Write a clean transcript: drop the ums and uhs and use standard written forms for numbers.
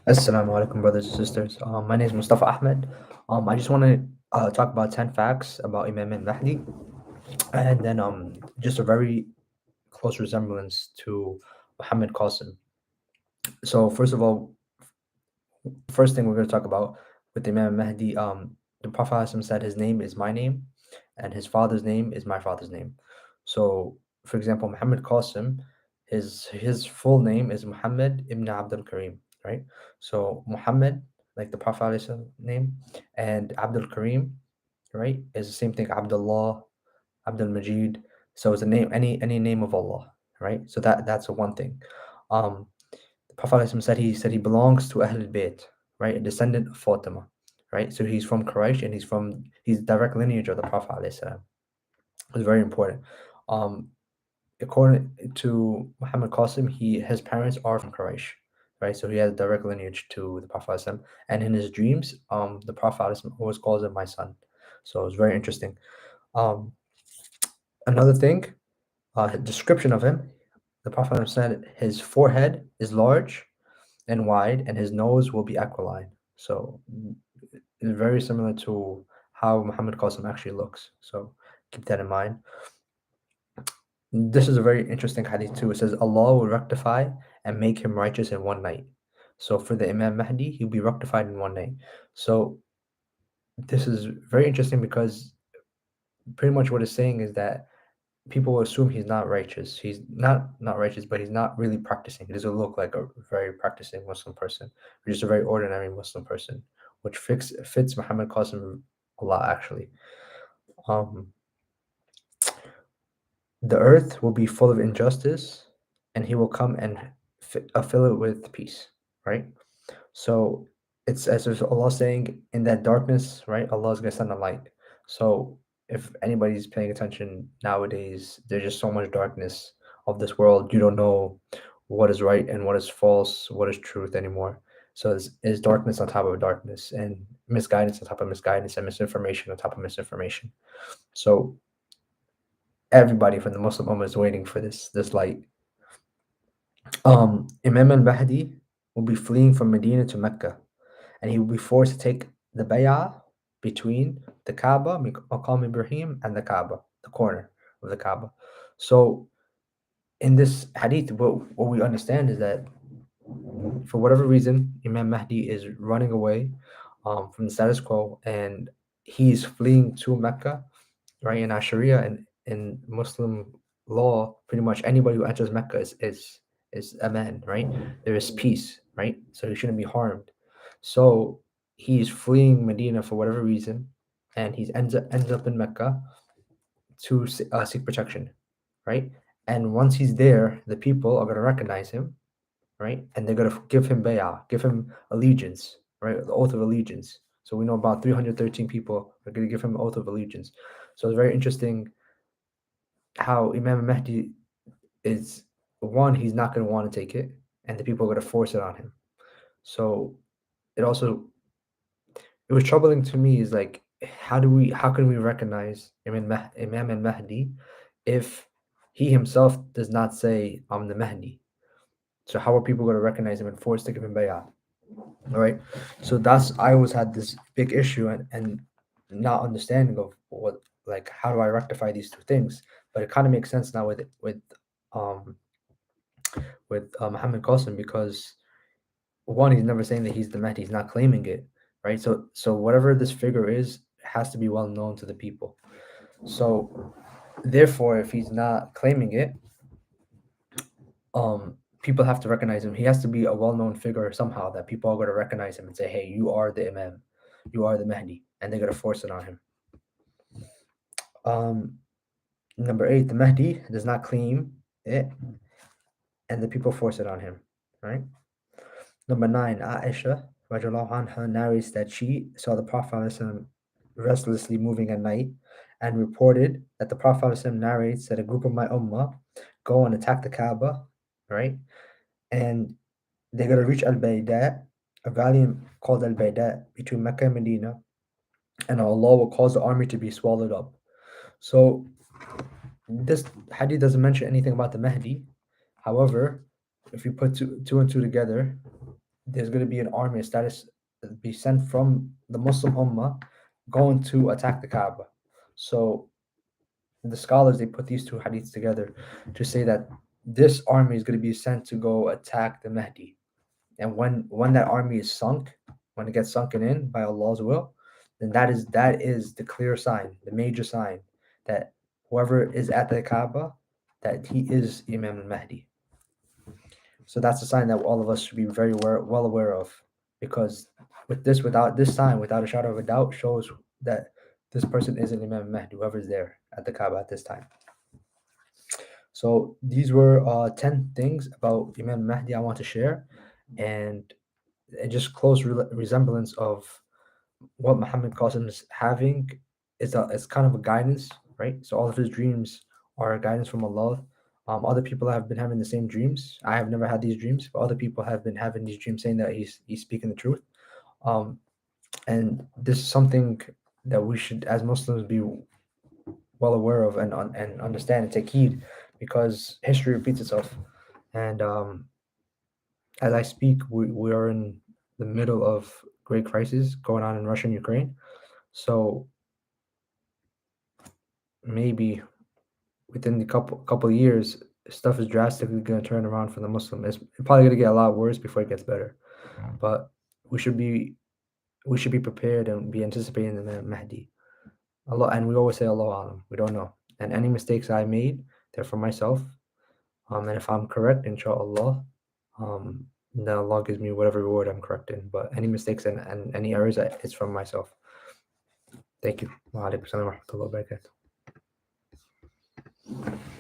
Assalamu alaikum, brothers and sisters. My name is Mustafa Ahmed. I just want to talk about 10 facts about Imam al Mahdi, and then just a very close resemblance to Muhammad Qasim. So, first of all, first thing we're going to talk about with Imam al Mahdi, the Prophet ﷺ said his name is my name, and his father's name is my father's name. So, for example, Muhammad Qasim, his full name is Muhammad ibn Abdul Karim, right? So Muhammad, like the Prophet ﷺ name, and Abdul Karim, right, is the same thing. Abdullah, Abdul Majid. So it's a name, any name of Allah, right? So that's a one thing. Um, the Prophet ﷺ said he belongs to Ahlul Bayt, right, a descendant of Fatima, right? So he's from Quraysh and he's direct lineage of the Prophet ﷺ. It's very important. Um, According to Muhammad Qasim, his parents are from Quraysh, right? So he has direct lineage to the Prophet ﷺ. And in his dreams, the Prophet ﷺ always calls him my son. So it's very interesting. Um, Another thing, description of him, the Prophet ﷺ said his forehead is large and wide, and his nose will be aquiline. So it's very similar to how Muhammad Qasim actually looks. So keep that in mind. This is a very interesting hadith too. It says Allah will rectify and make him righteous in one night. So for the Imam Mahdi, he'll be rectified in one night. So this is very interesting because pretty much what it's saying is that people will assume he's not righteous. He's not righteous, but he's not really practicing. He doesn't look like a very practicing Muslim person. He's just a very ordinary Muslim person, which fits Muhammad Qasim a lot actually. Um, the earth will be full of injustice, and he will come and fill it with peace, right? So it's as if Allah saying, in that darkness, right? Allah is going to send a light. So if anybody's paying attention nowadays, there's just so much darkness of this world. You don't know what is right and what is false, what is truth anymore. So it's darkness on top of darkness, and misguidance on top of misguidance, and misinformation on top of misinformation. So everybody from the Muslim Ummah is waiting for this light. Imam al-Mahdi will be fleeing from Medina to Mecca, and he will be forced to take the bay'ah between the Kaaba, Maqam Ibrahim, and the Kaaba, the corner of the Kaaba. So in this hadith, what we understand is that for whatever reason, Imam Mahdi is running away from the status quo, and he's fleeing to Mecca, right? In our Sharia and in Muslim law, pretty much anybody who enters Mecca is aman, right? There is peace, right? So he shouldn't be harmed. So he's fleeing Medina for whatever reason, and he ends up in Mecca to seek protection, right? And once he's there, the people are going to recognize him, right? And they're going to give him bay'ah, give him allegiance, right? The oath of allegiance. So we know about 313 people are going to give him oath of allegiance. So it's very interesting how Imam Mahdi is one, he's not going to want to take it, and the people are going to force it on him. So it also it was troubling to me is like how can we recognize Imam al Mahdi if he himself does not say I'm the Mahdi? So how are people going to recognize him and force to give him bay'ah? All right. So that's I always had this big issue and not understanding of what like how do I rectify these two things? But it kind of makes sense now um Muhammad Qasim because one, he's never saying that he's the Mahdi, he's not claiming it, right? So whatever this figure is has to be well known to the people. So therefore, if he's not claiming it, people have to recognize him. He has to be a well-known figure somehow that people are going to recognize him and say, "Hey, you are the Imam, you are the Mahdi," and they're going to force it on him. Um, Number eight, the Mahdi does not claim it, and the people force it on him, right? Number nine, Aisha radiallahu anha narrates that she saw the Prophet ﷺ restlessly moving at night and reported that the Prophet ﷺ narrates that a group of my ummah go and attack the Kaaba, right? And they're going to reach Al Bayda, a valley called Al Bayda between Mecca and Medina, and Allah will cause the army to be swallowed up. So this hadith doesn't mention anything about the Mahdi. However, if you put two and two together, there's going to be an army, a status be sent from the Muslim Ummah going to attack the Kaaba. So the scholars they put these two hadiths together to say that this army is going to be sent to go attack the Mehdi. And when that army is sunk, when it gets sunken in by Allah's will, then that is the clear sign, the major sign that whoever is at the Kaaba, that he is Imam al-Mahdi. So that's a sign that all of us should be very well aware of, because without this sign, without a shadow of a doubt, shows that this person isn't Imam Mahdi, whoever's there at the Kaaba at this time. So these were 10 things about Imam Mahdi I want to share, and just close resemblance of what Muhammad Qasim is having is kind of a guidance, right? So all of his dreams are a guidance from Allah. Other people have been having the same dreams. I have never had these dreams, but other people have been having these dreams saying that he's speaking the truth. Um, and this is something that we should, as Muslims, be well aware of and understand and take heed, because history repeats itself. And as I speak, we are in the middle of great crisis going on in Russia and Ukraine. So maybe within the couple of years, stuff is drastically going to turn around for the Muslim. It's probably going to get a lot worse before it gets better. But we should be we should be prepared and be anticipating the Mahdi. Allah, and we always say Allah alam. We don't know. And any mistakes I made, they're for myself. And if I'm correct, inshallah, then Allah gives me whatever reward I'm correct in. But any mistakes and any errors, it's from myself. Thank you. Wa alaikum salam wa rahmatullahi wa barakatuh.